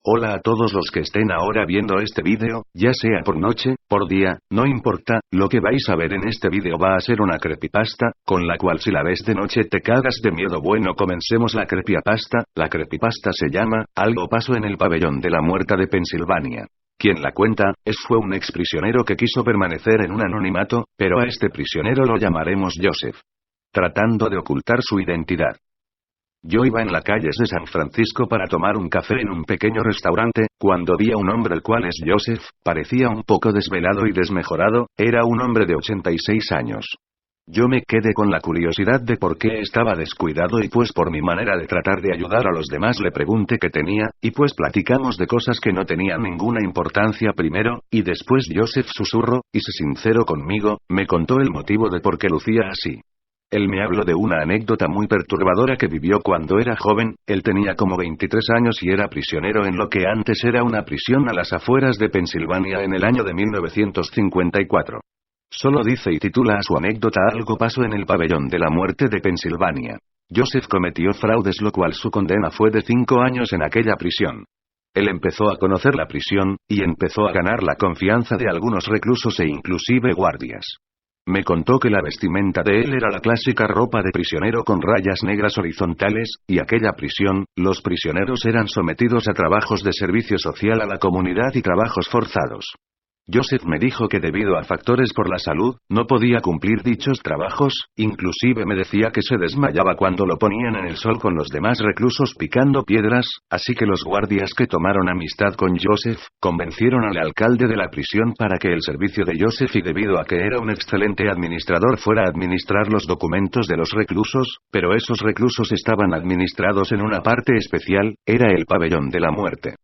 Hola a todos los que estén ahora viendo este vídeo, ya sea por noche, por día, no importa, lo que vais a ver en este vídeo va a ser una creepypasta, con la cual si la ves de noche te cagas de miedo. Bueno, comencemos la creepypasta se llama, Algo pasó en el pabellón de la muerte de Pensilvania. Quien la cuenta, fue un exprisionero que quiso permanecer en un anonimato, pero a este prisionero lo llamaremos Joseph. Tratando de ocultar su identidad. Yo iba en las calles de San Francisco para tomar un café en un pequeño restaurante, cuando vi a un hombre el cual es Joseph, parecía un poco desvelado y desmejorado, era un hombre de 86 años. Yo me quedé con la curiosidad de por qué estaba descuidado y pues por mi manera de tratar de ayudar a los demás le pregunté qué tenía, y pues platicamos de cosas que no tenían ninguna importancia primero, y después Joseph susurró, y se sinceró conmigo, me contó el motivo de por qué lucía así. Él me habló de una anécdota muy perturbadora que vivió cuando era joven. Él tenía como 23 años y era prisionero en lo que antes era una prisión a las afueras de Pensilvania en el año de 1954. Solo dice y titula a su anécdota Algo pasó en el pabellón de la muerte de Pensilvania. Joseph cometió fraudes, lo cual su condena fue de 5 años en aquella prisión. Él empezó a conocer la prisión, y empezó a ganar la confianza de algunos reclusos e inclusive guardias. Me contó que la vestimenta de él era la clásica ropa de prisionero con rayas negras horizontales, y aquella prisión, los prisioneros eran sometidos a trabajos de servicio social a la comunidad y trabajos forzados. Joseph me dijo que debido a factores por la salud, no podía cumplir dichos trabajos, inclusive me decía que se desmayaba cuando lo ponían en el sol con los demás reclusos picando piedras, así que los guardias que tomaron amistad con Joseph, convencieron al alcalde de la prisión para que el servicio de Joseph y debido a que era un excelente administrador fuera a administrar los documentos de los reclusos, pero esos reclusos estaban administrados en una parte especial, era el pabellón de la muerte.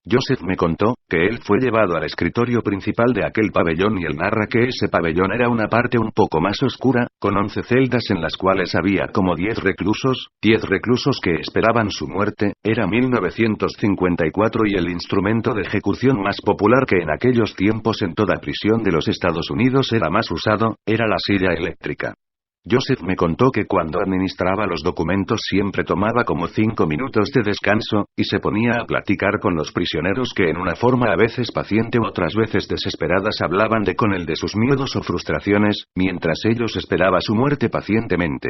Joseph me contó, que él fue llevado al escritorio principal de aquel pabellón y él narra que ese pabellón era una parte un poco más oscura, con 11 celdas en las cuales había como 10 reclusos que esperaban su muerte, era 1954 y el instrumento de ejecución más popular que en aquellos tiempos en toda prisión de los Estados Unidos era más usado, era la silla eléctrica. Joseph me contó que cuando administraba los documentos siempre tomaba como 5 minutos de descanso, y se ponía a platicar con los prisioneros que en una forma a veces paciente o otras veces desesperadas hablaban con él de sus miedos o frustraciones, mientras ellos esperaban su muerte pacientemente.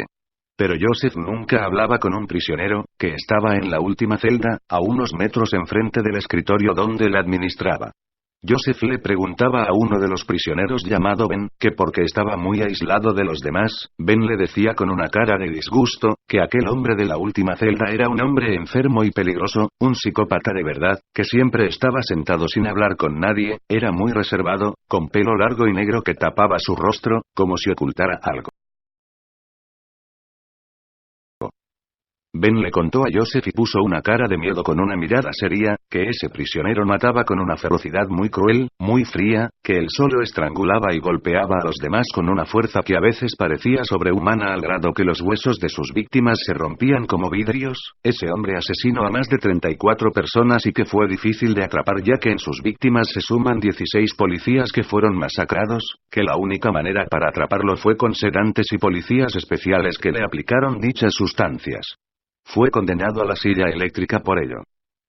Pero Joseph nunca hablaba con un prisionero, que estaba en la última celda, a unos metros enfrente del escritorio donde él administraba. Joseph le preguntaba a uno de los prisioneros llamado Ben, que porque estaba muy aislado de los demás, Ben le decía con una cara de disgusto, que aquel hombre de la última celda era un hombre enfermo y peligroso, un psicópata de verdad, que siempre estaba sentado sin hablar con nadie, era muy reservado, con pelo largo y negro que tapaba su rostro, como si ocultara algo. Ben le contó a Joseph y puso una cara de miedo con una mirada seria, que ese prisionero mataba con una ferocidad muy cruel, muy fría, que él solo estrangulaba y golpeaba a los demás con una fuerza que a veces parecía sobrehumana al grado que los huesos de sus víctimas se rompían como vidrios. Ese hombre asesinó a más de 34 personas y que fue difícil de atrapar ya que en sus víctimas se suman 16 policías que fueron masacrados, que la única manera para atraparlo fue con sedantes y policías especiales que le aplicaron dichas sustancias. Fue condenado a la silla eléctrica por ello.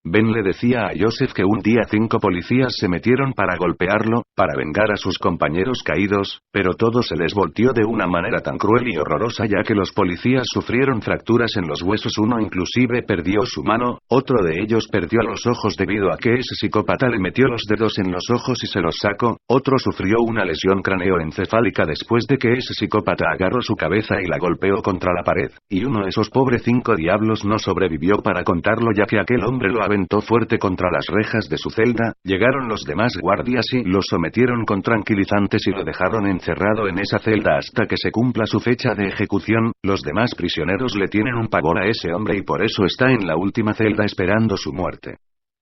Ben le decía a Joseph que un día 5 policías se metieron para golpearlo, para vengar a sus compañeros caídos, pero todo se les volteó de una manera tan cruel y horrorosa ya que los policías sufrieron fracturas en los huesos, uno inclusive perdió su mano, otro de ellos perdió los ojos debido a que ese psicópata le metió los dedos en los ojos y se los sacó, otro sufrió una lesión craneoencefálica después de que ese psicópata agarró su cabeza y la golpeó contra la pared, y uno de esos pobres 5 diablos no sobrevivió para contarlo ya que aquel hombre lo aventó fuerte contra las rejas de su celda. Llegaron los demás guardias y lo sometieron con tranquilizantes y lo dejaron encerrado en esa celda hasta que se cumpla su fecha de ejecución. Los demás prisioneros le tienen un pavor a ese hombre y por eso está en la última celda esperando su muerte.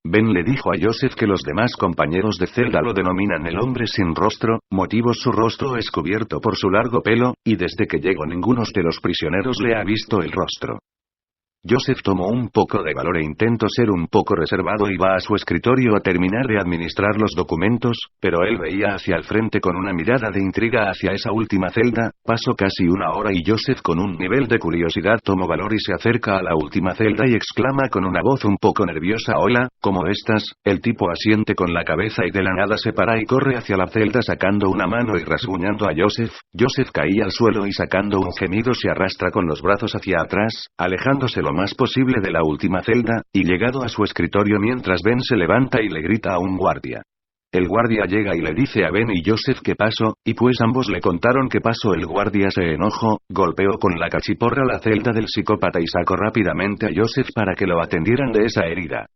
Ben le dijo a Joseph que los demás compañeros de celda lo denominan el hombre sin rostro, motivo su rostro es cubierto por su largo pelo, y desde que llegó ninguno de los prisioneros le ha visto el rostro. Joseph tomó un poco de valor e intentó ser un poco reservado y va a su escritorio a terminar de administrar los documentos, pero él veía hacia el frente con una mirada de intriga hacia esa última celda. Pasó casi una hora y Joseph con un nivel de curiosidad tomó valor y se acerca a la última celda y exclama con una voz un poco nerviosa: «Hola, ¿cómo estás?». El tipo asiente con la cabeza y de la nada se para y corre hacia la celda sacando una mano y rasguñando a Joseph. Joseph caía al suelo y sacando un gemido se arrastra con los brazos hacia atrás, alejándose lo más posible de la última celda, y llegado a su escritorio mientras Ben se levanta y le grita a un guardia. El guardia llega y le dice a Ben y Joseph qué pasó, y pues ambos le contaron qué pasó. El guardia se enojó, golpeó con la cachiporra la celda del psicópata y sacó rápidamente a Joseph para que lo atendieran de esa herida.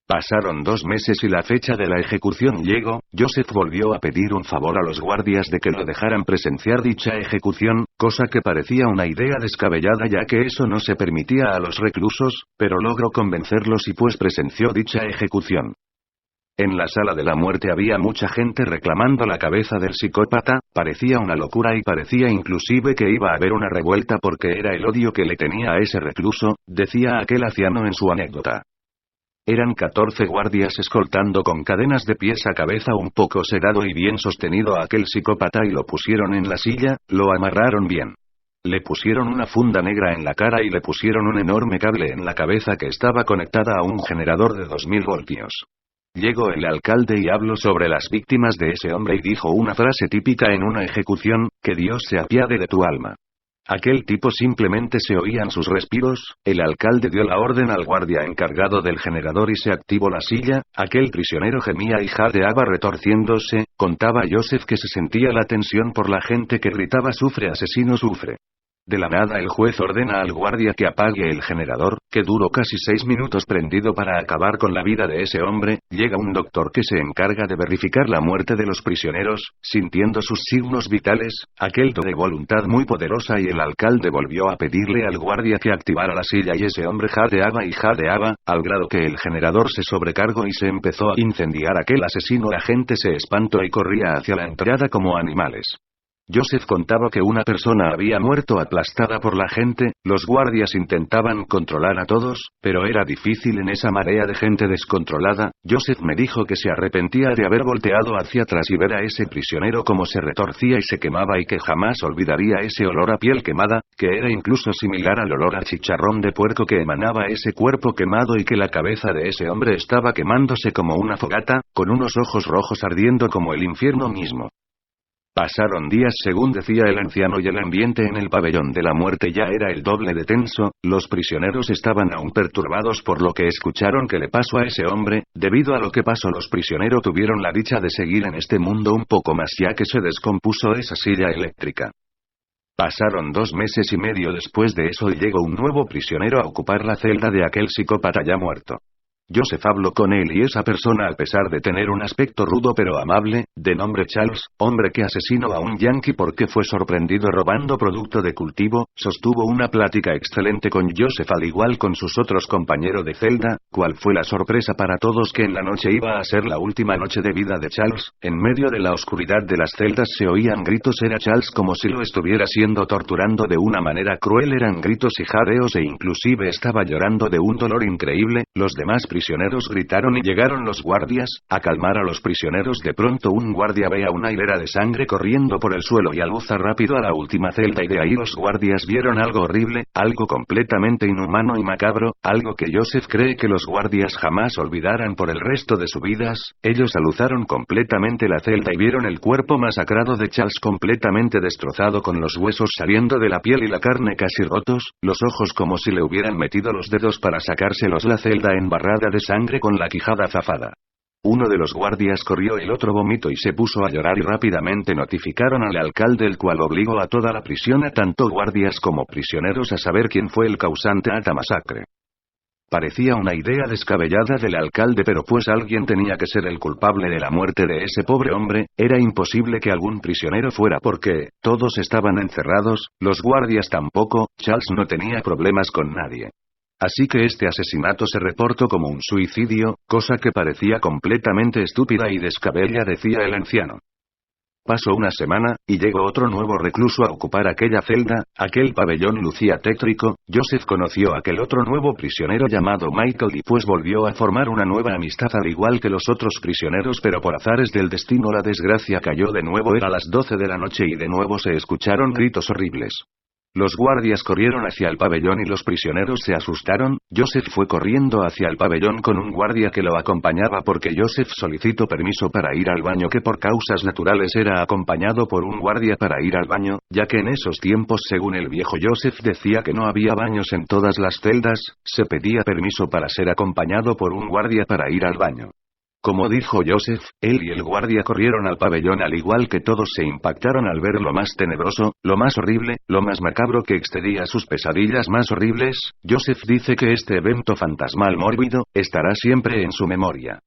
Pasaron 2 meses y la fecha de la ejecución llegó. Joseph volvió a pedir un favor a los guardias de que lo dejaran presenciar dicha ejecución, cosa que parecía una idea descabellada ya que eso no se permitía a los reclusos, pero logró convencerlos y pues presenció dicha ejecución. En la sala de la muerte había mucha gente reclamando la cabeza del psicópata, parecía una locura y parecía inclusive que iba a haber una revuelta porque era el odio que le tenía a ese recluso, decía aquel anciano en su anécdota. Eran 14 guardias escoltando con cadenas de pies a cabeza un poco sedado y bien sostenido a aquel psicópata y lo pusieron en la silla, lo amarraron bien. Le pusieron una funda negra en la cara y le pusieron un enorme cable en la cabeza que estaba conectada a un generador de 2000 voltios. Llegó el alcalde y habló sobre las víctimas de ese hombre y dijo una frase típica en una ejecución: «Que Dios se apiade de tu alma». Aquel tipo simplemente se oían sus respiros. El alcalde dio la orden al guardia encargado del generador y se activó la silla. Aquel prisionero gemía y jadeaba retorciéndose. Contaba Joseph que se sentía la tensión por la gente que gritaba: «Sufre asesino, sufre». De la nada el juez ordena al guardia que apague el generador, que duró casi 6 minutos prendido para acabar con la vida de ese hombre. Llega un doctor que se encarga de verificar la muerte de los prisioneros, sintiendo sus signos vitales, aquel do de voluntad muy poderosa, y el alcalde volvió a pedirle al guardia que activara la silla y ese hombre jadeaba y jadeaba, al grado que el generador se sobrecargó y se empezó a incendiar. Aquel asesino, la gente se espantó y corría hacia la entrada como animales. Joseph contaba que una persona había muerto aplastada por la gente. Los guardias intentaban controlar a todos, pero era difícil en esa marea de gente descontrolada. Joseph me dijo que se arrepentía de haber volteado hacia atrás y ver a ese prisionero como se retorcía y se quemaba y que jamás olvidaría ese olor a piel quemada, que era incluso similar al olor a chicharrón de puerco que emanaba ese cuerpo quemado y que la cabeza de ese hombre estaba quemándose como una fogata, con unos ojos rojos ardiendo como el infierno mismo. Pasaron días según decía el anciano y el ambiente en el pabellón de la muerte ya era el doble de tenso. Los prisioneros estaban aún perturbados por lo que escucharon que le pasó a ese hombre. Debido a lo que pasó, los prisioneros tuvieron la dicha de seguir en este mundo un poco más ya que se descompuso esa silla eléctrica. Pasaron 2 meses y medio después de eso y llegó un nuevo prisionero a ocupar la celda de aquel psicópata ya muerto. Joseph habló con él y esa persona, a pesar de tener un aspecto rudo pero amable, de nombre Charles, hombre que asesinó a un yanqui porque fue sorprendido robando producto de cultivo, sostuvo una plática excelente con Joseph al igual con sus otros compañeros de celda. ¿Cuál fue la sorpresa para todos? Que en la noche iba a ser la última noche de vida de Charles. En medio de la oscuridad de las celdas se oían gritos. Era Charles como si lo estuviera siendo torturando de una manera cruel. Eran gritos y jadeos e inclusive estaba llorando de un dolor increíble. Los demás prisioneros gritaron y llegaron los guardias a calmar a los prisioneros. De pronto un guardia ve a una hilera de sangre corriendo por el suelo y aluza rápido a la última celda y de ahí los guardias vieron algo horrible, algo completamente inhumano y macabro, algo que Joseph cree que los guardias jamás olvidarán por el resto de sus vidas. Ellos aluzaron completamente la celda y vieron el cuerpo masacrado de Charles completamente destrozado con los huesos saliendo de la piel y la carne casi rotos, los ojos como si le hubieran metido los dedos para sacárselos, la celda embarrada de sangre con la quijada zafada. Uno de los guardias corrió, el otro vomitó y se puso a llorar y rápidamente notificaron al alcalde, el cual obligó a toda la prisión, a tanto guardias como prisioneros, a saber quién fue el causante a esta masacre. Parecía una idea descabellada del alcalde, pero pues alguien tenía que ser el culpable de la muerte de ese pobre hombre. Era imposible que algún prisionero fuera porque todos estaban encerrados, los guardias tampoco. Charles no tenía problemas con nadie. Así que este asesinato se reportó como un suicidio, cosa que parecía completamente estúpida y descabellada, decía el anciano. Pasó una semana, y llegó otro nuevo recluso a ocupar aquella celda. Aquel pabellón lucía tétrico. Joseph conoció a aquel otro nuevo prisionero llamado Michael y pues volvió a formar una nueva amistad al igual que los otros prisioneros, pero por azares del destino la desgracia cayó de nuevo. Era las 12 de la noche y de nuevo se escucharon gritos horribles. Los guardias corrieron hacia el pabellón y los prisioneros se asustaron. Joseph fue corriendo hacia el pabellón con un guardia que lo acompañaba porque Joseph solicitó permiso para ir al baño, que por causas naturales era acompañado por un guardia para ir al baño, ya que en esos tiempos, según el viejo Joseph, decía que no había baños en todas las celdas. Se pedía permiso para ser acompañado por un guardia para ir al baño. Como dijo Joseph, él y el guardia corrieron al pabellón, al igual que todos se impactaron al ver lo más tenebroso, lo más horrible, lo más macabro que excedía sus pesadillas más horribles. Joseph dice que este evento fantasmal mórbido estará siempre en su memoria.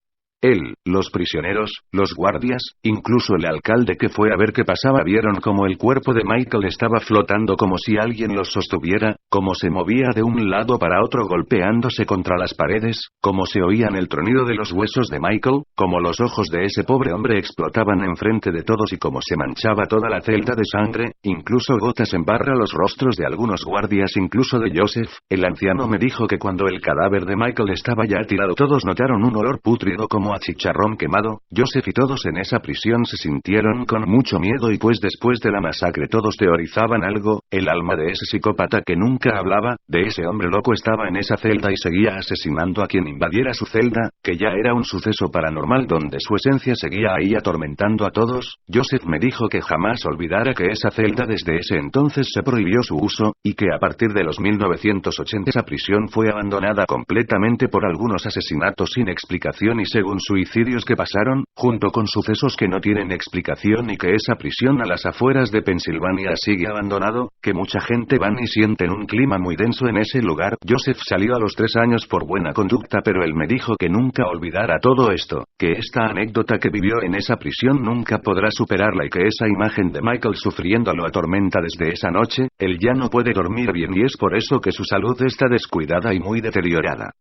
Él, los prisioneros, los guardias, incluso el alcalde que fue a ver qué pasaba vieron como el cuerpo de Michael estaba flotando como si alguien los sostuviera, como se movía de un lado para otro golpeándose contra las paredes, como se oían el tronido de los huesos de Michael, como los ojos de ese pobre hombre explotaban enfrente de todos y como se manchaba toda la celda de sangre, incluso gotas en barra los rostros de algunos guardias, incluso de Joseph. El anciano me dijo que cuando el cadáver de Michael estaba ya tirado todos notaron un olor pútrido como a chicharrón quemado. Joseph y todos en esa prisión se sintieron con mucho miedo y pues después de la masacre todos teorizaban algo. El alma de ese psicópata que nunca hablaba, de ese hombre loco, estaba en esa celda y seguía asesinando a quien invadiera su celda, que ya era un suceso paranormal donde su esencia seguía ahí atormentando a todos. Joseph me dijo que jamás olvidara que esa celda desde ese entonces se prohibió su uso, y que a partir de los 1980 esa prisión fue abandonada completamente por algunos asesinatos sin explicación y según suicidios que pasaron, junto con sucesos que no tienen explicación, y que esa prisión a las afueras de Pensilvania sigue abandonado, que mucha gente van y sienten un clima muy denso en ese lugar. Joseph salió a los 3 años por buena conducta, pero él me dijo que nunca olvidara todo esto, que esta anécdota que vivió en esa prisión nunca podrá superarla y que esa imagen de Michael sufriendo lo atormenta desde esa noche. Él ya no puede dormir bien y es por eso que su salud está descuidada y muy deteriorada.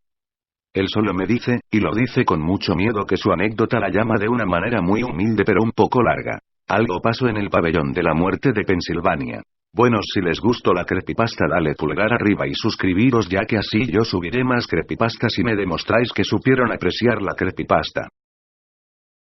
Él solo me dice, y lo dice con mucho miedo, que su anécdota la llama de una manera muy humilde pero un poco larga. Algo pasó en el pabellón de la muerte de Pensilvania. Bueno, si les gustó la creepypasta dale pulgar arriba y suscribiros, ya que así yo subiré más creepypastas y me demostráis que supieron apreciar la creepypasta.